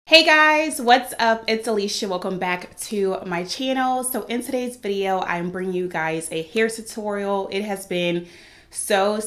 Hey guys, what's up? It's Alisha. Welcome back to my channel. So in today's video, I'm bringing you guys a hair tutorial. It has been so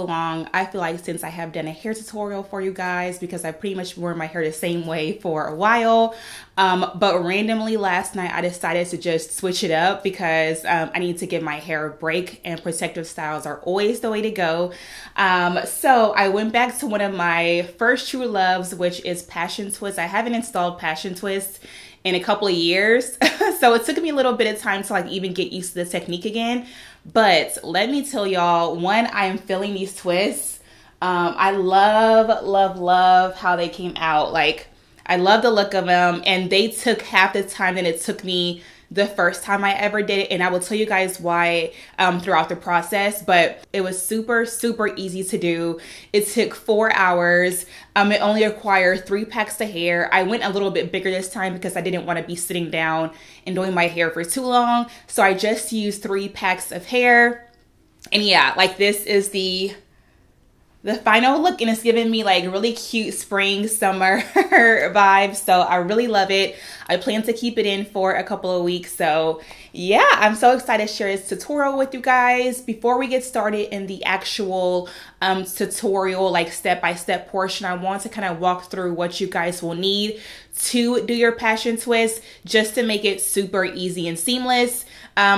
long, I feel like, since I have done a hair tutorial for you guys, because I pretty much worn my hair the same way for a while. But randomly last night I decided to just switch it up because I need to give my hair a break, and protective styles are always the way to go. So I went back to one of my first true loves, which is passion twists. I haven't installed passion twists in a couple of years. So it took me a little bit of time to like even get used to the technique again. But let me tell y'all, one, I am feeling these twists. I love how they came out. Like, I love the look of them, and they took half the time than it took me the first time I ever did it, and I will tell you guys why throughout the process. But it was super easy to do. It took 4 hours. It only required 3 packs of hair. I went a little bit bigger this time because I didn't want to be sitting down and doing my hair for too long, so I just used 3 packs of hair. And yeah, like, this is the final look, and it's giving me like really cute spring summer vibes. So I really love it. I plan to keep it in for a couple of weeks. So yeah, I'm so excited to share this tutorial with you guys. Before we get started in the actual tutorial, like step-by-step portion, I want to kind of walk through what you guys will need to do your passion twist, just to make it super easy and seamless.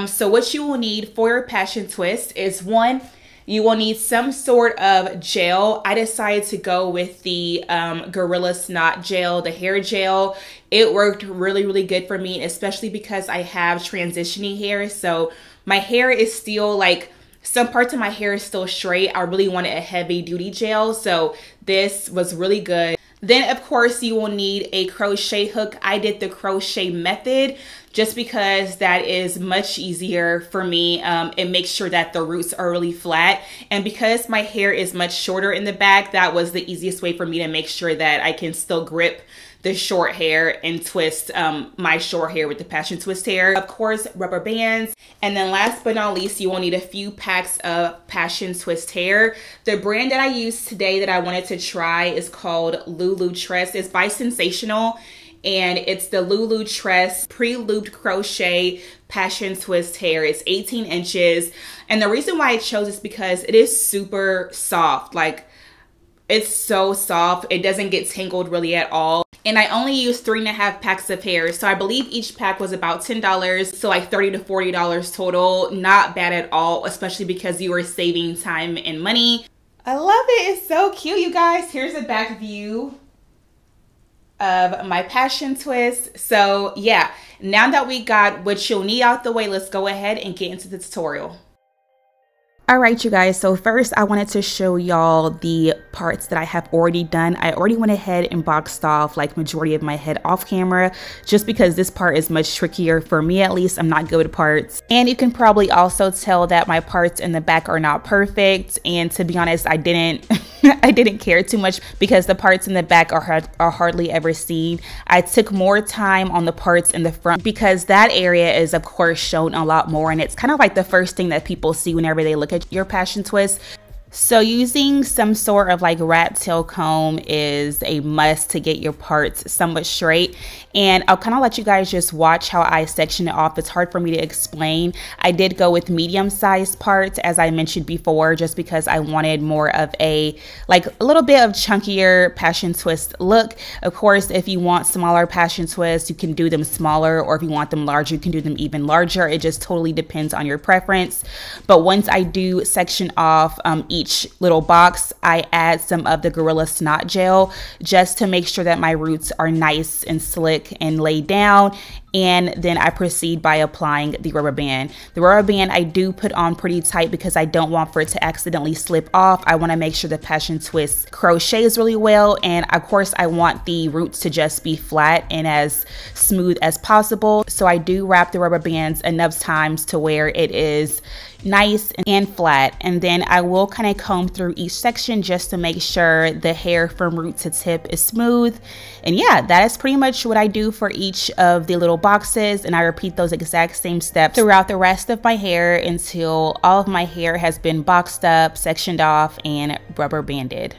So what you will need for your passion twist is, one, you will need some sort of gel. I decided to go with the Gorilla Snot gel, the hair gel. It worked really good for me, especially because I have transitioning hair. So my hair is still like, some parts of my hair is still straight. I really wanted a heavy duty gel, so this was really good. Then of course you will need a crochet hook. I did the crochet method just because that is much easier for me. It makes sure that the roots are really flat. And because my hair is much shorter in the back, that was the easiest way for me to make sure that I can still grip the short hair and twist my short hair with the passion twist hair. Of course, rubber bands. And then last but not least, you will need a few packs of passion twist hair. The brand that I used today that I wanted to try is called Lulu Tress. It's by Sensational, and it's the Lulu Tress pre-looped crochet passion twist hair. It's 18 inches. And the reason why I chose is because it is super soft. Like, it's so soft. It doesn't get tangled really at all. And I only used 3.5 packs of hair. So I believe each pack was about $10. So like $30 to $40 total. Not bad at all, especially because you are saving time and money. I love it. It's so cute, you guys. Here's a back view of my passion twist. So yeah, now that we got what you'll need out the way, let's go ahead and get into the tutorial. All right, you guys, so first I wanted to show y'all the parts that I have already done. I already went ahead and boxed off like majority of my head off camera, just because this part is much trickier for me. At least I'm not good with parts. And you can probably also tell that my parts in the back are not perfect. And to be honest, I didn't I didn't care too much because the parts in the back are hardly ever seen. I took more time on the parts in the front because that area is of course shown a lot more, and it's kind of like the first thing that people see whenever they look at your passion twist. So using some sort of like rat tail comb is a must to get your parts somewhat straight. And I'll kind of let you guys just watch how I section it off. It's hard for me to explain. I did go with medium-sized parts, as I mentioned before, just because I wanted more of a little bit of chunkier passion twist look. Of course, if you want smaller passion twists, you can do them smaller, or if you want them larger, you can do them even larger. It just totally depends on your preference. But once I do section off each little box, I add some of the Gorilla Snot gel just to make sure that my roots are nice and slick and laid down. And then I proceed by applying the rubber band. The rubber band I do put on pretty tight because I don't want for it to accidentally slip off. I want to make sure the passion twist crochets really well. And of course, I want the roots to just be flat and as smooth as possible. So I do wrap the rubber bands enough times to where it is nice and flat. And then I will kind of comb through each section just to make sure the hair from root to tip is smooth. And yeah, that is pretty much what I do for each of the little boxes, and I repeat those exact same steps throughout the rest of my hair until all of my hair has been boxed up, sectioned off, and rubber banded.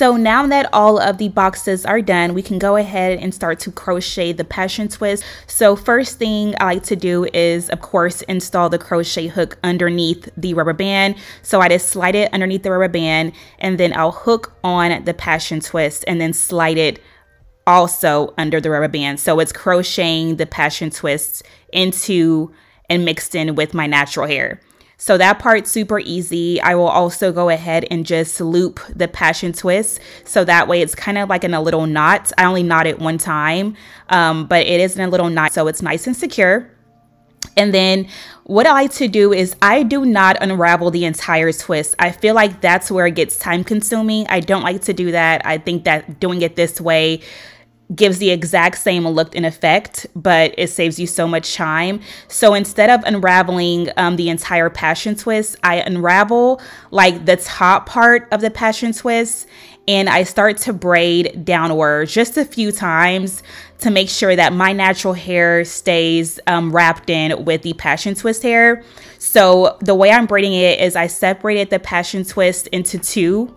So now that all of the boxes are done, we can go ahead and start to crochet the passion twist. So first thing I like to do is, of course, install the crochet hook underneath the rubber band. So I just slide it underneath the rubber band, and then I'll hook on the passion twist and then slide it also under the rubber band. So it's crocheting the passion twist into and mixed in with my natural hair. So that part's super easy. I will also go ahead and just loop the passion twist. So that way it's kind of like in a little knot. I only knot it one time, but it is in a little knot. So it's nice and secure. And then what I like to do is I do not unravel the entire twist. I feel like that's where it gets time consuming. I don't like to do that. I think that doing it this way gives the exact same look and effect, but it saves you so much time. So instead of unraveling the entire passion twist, I unravel like the top part of the passion twist, and I start to braid downward just a few times to make sure that my natural hair stays wrapped in with the passion twist hair. So the way I'm braiding it is I separated the passion twist into two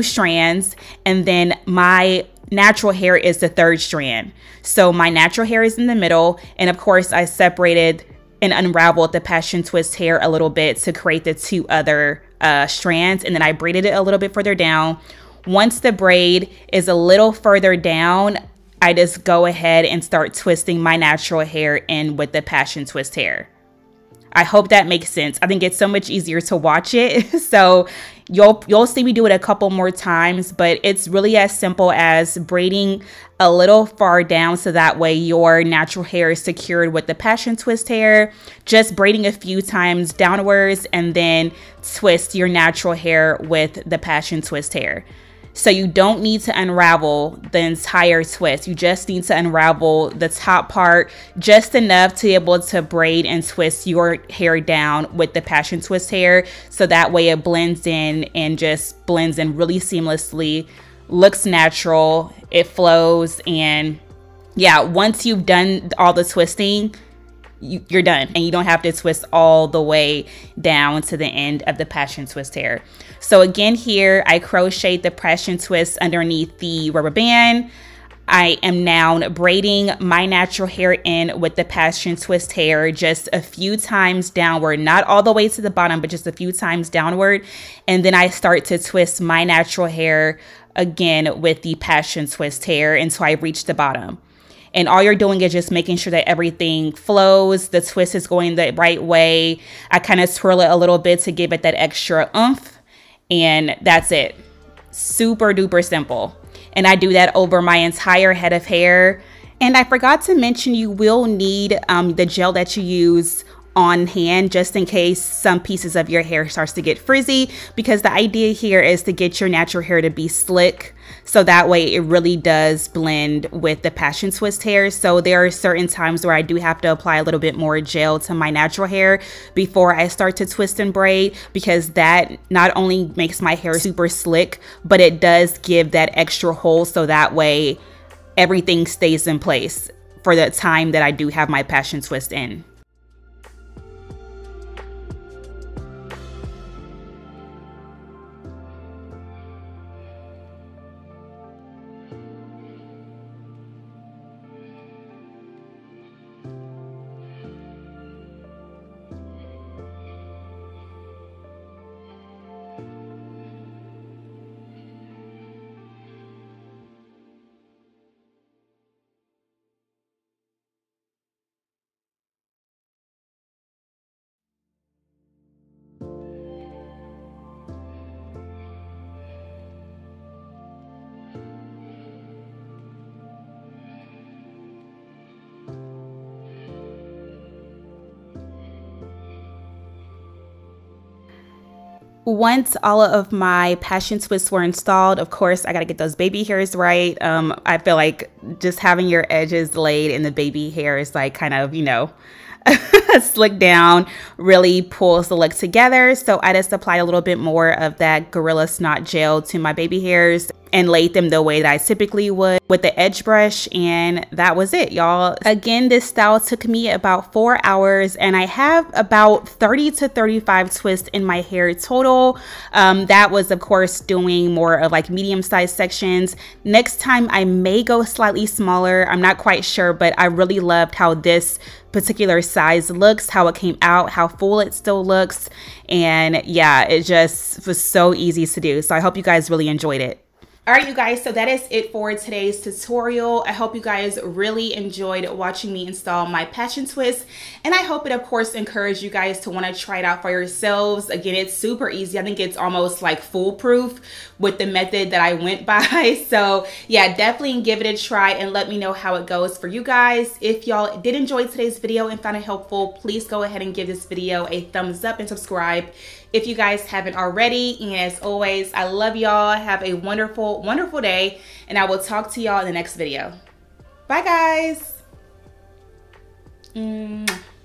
strands, and then my natural hair is the third strand. So my natural hair is in the middle, and of course I separated and unraveled the passion twist hair a little bit to create the two other strands, and then I braided it a little bit further down. Once the braid is a little further down, I just go ahead and start twisting my natural hair in with the passion twist hair. I hope that makes sense. I think it's so much easier to watch it. So you'll see me do it a couple more times, but it's really as simple as braiding a little far down so that way your natural hair is secured with the passion twist hair. Just braiding a few times downwards and then twist your natural hair with the passion twist hair. So you don't need to unravel the entire twist. You just need to unravel the top part just enough to be able to braid and twist your hair down with the passion twist hair. So that way it blends in and just blends in really seamlessly, looks natural, it flows. And yeah, once you've done all the twisting, you're done, and you don't have to twist all the way down to the end of the passion twist hair. So again, here I crochet the passion twist underneath the rubber band. I am now braiding my natural hair in with the passion twist hair just a few times downward, not all the way to the bottom, but just a few times downward. And then I start to twist my natural hair again with the passion twist hair until I reach the bottom. And all you're doing is just making sure that everything flows, the twist is going the right way. I kind of twirl it a little bit to give it that extra oomph, and that's it. Super duper simple. And I do that over my entire head of hair. And I forgot to mention, you will need the gel that you use on hand just in case some pieces of your hair starts to get frizzy, because the idea here is to get your natural hair to be slick, so that way it really does blend with the passion twist hair. So there are certain times where I do have to apply a little bit more gel to my natural hair before I start to twist and braid, because that not only makes my hair super slick, but it does give that extra hold, so that way everything stays in place for the time that I do have my passion twist in. Once all of my passion twists were installed, of course, I got to get those baby hairs right. I feel like just having your edges laid in the baby hair is like kind of, you know, slick down, really pulls the look together. So I just applied a little bit more of that Gorilla Snot gel to my baby hairs. and laid them the way that I typically would with the edge brush, and that was it, y'all. Again, this style took me about 4 hours, and I have about 30 to 35 twists in my hair total. That was, of course, doing more of like medium-sized sections. Next time I may go slightly smaller. I'm not quite sure, but I really loved how this particular size looks, how it came out, how full it still looks, and yeah, it just was so easy to do. So I hope you guys really enjoyed it. All right, you guys, so that is it for today's tutorial. I hope you guys really enjoyed watching me install my passion twist, and I hope it, of course, encouraged you guys to want to try it out for yourselves. Again, it's super easy. I think it's almost like foolproof with the method that I went by. So yeah, definitely give it a try and let me know how it goes for you guys. If y'all did enjoy today's video and found it helpful, please go ahead and give this video a thumbs up and subscribe if you guys haven't already. And as always, I love y'all. Have a wonderful, wonderful day, and I will talk to y'all in the next video. Bye, guys.